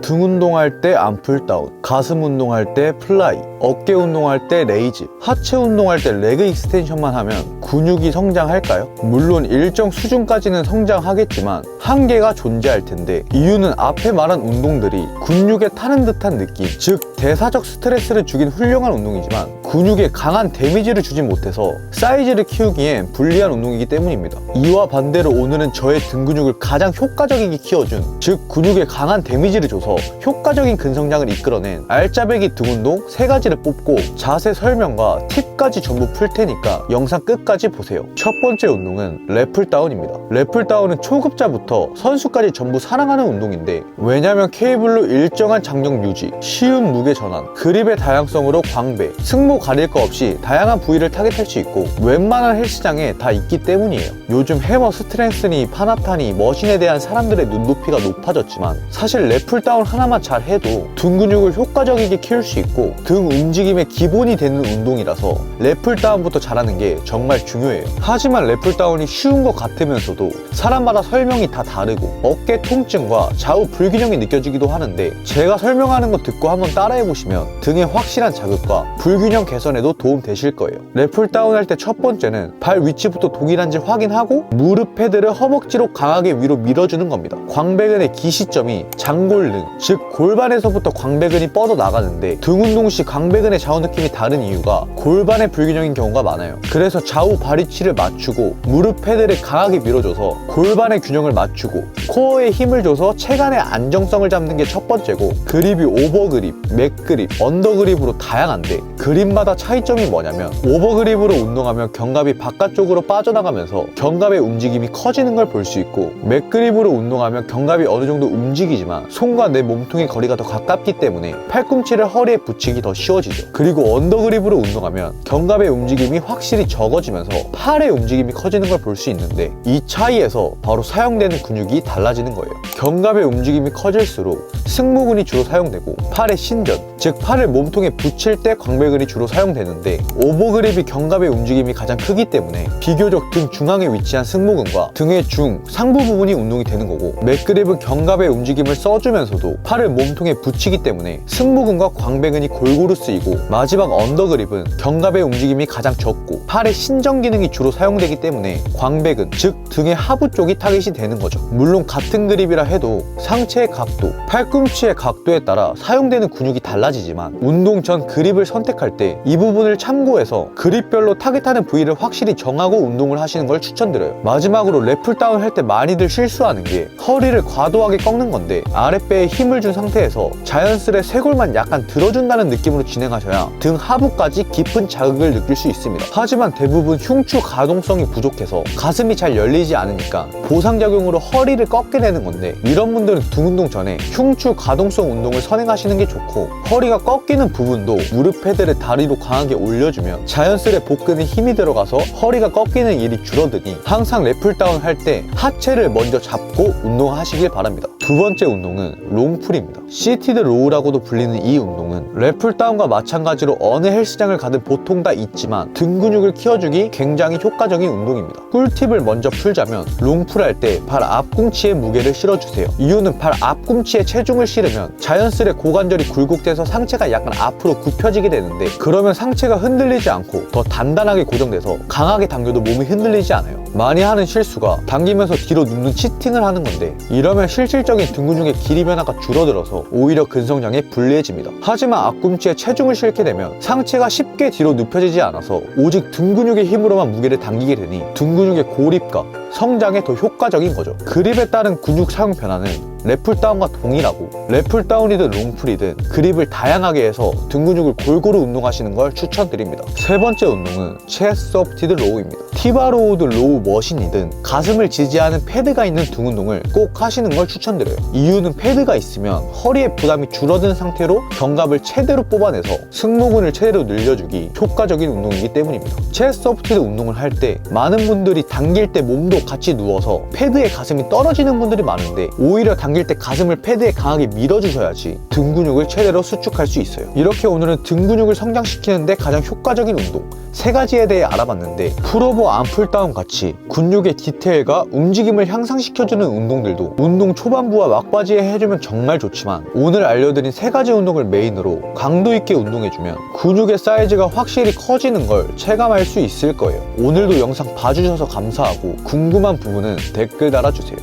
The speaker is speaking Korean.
등 운동할 때 암풀 다운, 가슴 운동할 때 플라이, 어깨 운동할 때 레이즈, 하체 운동할 때 레그 익스텐션만 하면 근육이 성장할까요? 물론 일정 수준까지는 성장하겠지만 한계가 존재할 텐데, 이유는 앞에 말한 운동들이 근육에 타는 듯한 느낌, 즉 대사적 스트레스를 주긴 훌륭한 운동이지만 근육에 강한 데미지를 주진 못해서 사이즈를 키우기엔 불리한 운동이기 때문입니다. 이와 반대로 오늘은 저의 등 근육을 가장 효과적이게 키워준, 즉 근육에 강한 데미지를 줘서 효과적인 근성장을 이끌어낸 알짜배기 등 운동 3가지를 뽑고 자세 설명과 팁까지 전부 풀 테니까 영상 끝까지 보세요. 첫 번째 운동은 랩풀다운입니다. 랩풀다운은 초급자부터 선수까지 전부 사랑하는 운동인데, 왜냐면 케이블로 일정한 장력 유지, 쉬운 무게 전환, 그립의 다양성으로 광배, 승모 가릴 거 없이 다양한 부위를 타겟할 수 있고 웬만한 헬스장에 다 있기 때문이에요. 요즘 해머 스트렝스니 파나타니 머신에 대한 사람들의 눈높이가 높아졌지만 사실 랩풀다운 하나만 잘 해도 등 근육을 효과적이게 키울 수 있고 등 움직임의 기본이 되는 운동이라서 랩풀다운부터 잘하는 게 정말 중요해요. 하지만 랩풀다운이 쉬운 것 같으면서도 사람마다 설명이 다 다르고 어깨 통증과 좌우 불균형이 느껴지기도 하는데, 제가 설명하는 거 듣고 한번 따라해보시면 등의 확실한 자극과 불균형 개선에도 도움 되실 거예요. 랩풀다운 할 때 첫 번째는 발 위치부터 동일한지 확인하고 무릎 패드를 허벅지로 강하게 위로 밀어주는 겁니다. 광배근의 기시점이 장골등, 즉 골반에서부터 광배근이 뻗어 나가는데, 등 운동 시 광배근의 좌우 느낌이 다른 이유가 골반의 불균형인 경우가 많아요. 그래서 좌우 발 위치를 맞추고 무릎 패드를 강하게 밀어줘서 골반의 균형을 맞추고 코어에 힘을 줘서 체간의 안정성을 잡는 게 첫 번째고, 그립이 오버그립, 맥그립, 언더그립으로 다양한데 그립마다 차이점이 뭐냐면, 오버그립으로 운동하면 견갑이 바깥쪽으로 빠져나가면서 견갑의 움직임이 커지는 걸 볼 수 있고, 맥그립으로 운동하면 견갑이 어느 정도 움직이지만 손과 내 몸통의 거리가 더 가깝기 때문에 팔꿈치를 허리에 붙이기 더 쉬워지죠. 그리고 언더그립으로 운동하면 견갑의 움직임이 확실히 적어지면서 팔의 움직임이 커지는 걸 볼 수 있는데, 이 차이에서 바로 사용되는 근육이 달라지는 거예요. 견갑의 움직임이 커질수록 승모근이 주로 사용되고 팔의 신전, 즉 팔을 몸통에 붙일 때 광배근이 주로 사용되는데, 오버그립이 견갑의 움직임이 가장 크기 때문에 비교적 등 중앙에 위치한 승모근과 등의 중 상부 부분이 운동이 되는 거고, 맥그립은 견갑의 움직임을 써주면서도 팔을 몸통에 붙이기 때문에 승모근과 광배근이 골고루 쓰이고, 마지막 언더그립은 견갑의 움직임이 가장 적고 팔의 신전 기능이 주로 사용되기 때문에 광배근, 즉 등의 하부 쪽이 타겟이 되는 거죠. 물론 같은 그립이라 해도 상체의 각도, 팔꿈치의 각도에 따라 사용되는 근육이 달라지지만 운동 전 그립을 선택할 때 이 부분을 참고해서 그립별로 타겟하는 부위를 확실히 정하고 운동을 하시는 걸 추천드려요. 마지막으로 랩풀다운 할 때 많이들 실수하는 게 허리를 과도하게 꺾는 건데, 아랫배에 힘을 준 상태에서 자연스레 쇄골만 약간 들어준다는 느낌으로 진행하셔야 등 하부까지 깊은 자극을 느낄 수 있습니다. 하지만 대부분 흉추 가동성이 부족해서 가슴이 잘 열리지 않으니까 보상작용으로 허리를 꺾게 되는 건데, 이런 분들은 등 운동 전에 흉추 가동성 운동을 선행하시는 게 좋고, 허리가 꺾이는 부분도 무릎 패드를 다리로 강하게 올려주면 자연스레 복근에 힘이 들어가서 허리가 꺾이는 일이 줄어드니 항상 랩풀다운 할 때 하체를 먼저 잡고 운동하시길 바랍니다. 두 번째 운동은 롱풀입니다. 시티드 로우라고도 불리는 이 운동은 랩풀다운과 마찬가지로 어느 헬스장을 가든 보통 다 있지만 등 근육을 키워주기 굉장히 효과적인 운동입니다. 꿀팁을 먼저 풀자면, 롱풀 할 때 발 앞꿈치에 무게를 실어주세요. 이유는 발 앞꿈치에 체중을 실으면 자연스레 고관절이 굴곡돼서 상체가 약간 앞으로 굽혀지게 되는데, 그러면 상체가 흔들리지 않고 더 단단하게 고정돼서 강하게 당겨도 몸이 흔들리지 않아요. 많이 하는 실수가 당기면서 뒤로 눕는 치팅을 하는 건데, 이러면 실질적인 등 근육의 길이 변화가 줄어들어서 오히려 근성장에 불리해집니다. 하지만 앞꿈치에 체중을 실게 되면 상체가 쉽게 뒤로 눕혀지지 않아서 오직 등 근육의 힘으로만 무게를 당기게 되니 등 근육의 고립과 성장에 더 효과적인 거죠. 그립에 따른 근육 사용 변화는 랩풀다운과 동일하고, 랩풀다운이든 롱풀이든 그립을 다양하게 해서 등 근육을 골고루 운동하시는 걸 추천드립니다. 세 번째 운동은 체스트 서포티드 로우입니다. 티바로우드 로우 머신이든 가슴을 지지하는 패드가 있는 등 운동을 꼭 하시는 걸 추천드려요. 이유는 패드가 있으면 허리에 부담이 줄어든 상태로 견갑을 최대로 뽑아내서 승모근을 최대로 늘려주기 효과적인 운동이기 때문입니다. 체스트 서포티드 운동을 할 때 많은 분들이 당길 때 몸도 같이 누워서 패드에 가슴이 떨어지는 분들이 많은데, 오히려 당길 때 가슴을 패드에 강하게 밀어주셔야지 등 근육을 최대로 수축할 수 있어요. 이렇게 오늘은 등 근육을 성장시키는데 가장 효과적인 운동 3가지에 대해 알아봤는데, 풀오버 암풀다운 같이 근육의 디테일과 움직임을 향상시켜주는 운동들도 운동 초반부와 막바지에 해주면 정말 좋지만, 오늘 알려드린 3가지 운동을 메인으로 강도 있게 운동해주면 근육의 사이즈가 확실히 커지는 걸 체감할 수 있을 거예요. 오늘도 영상 봐주셔서 감사하고 궁금한 부분은 댓글 달아주세요.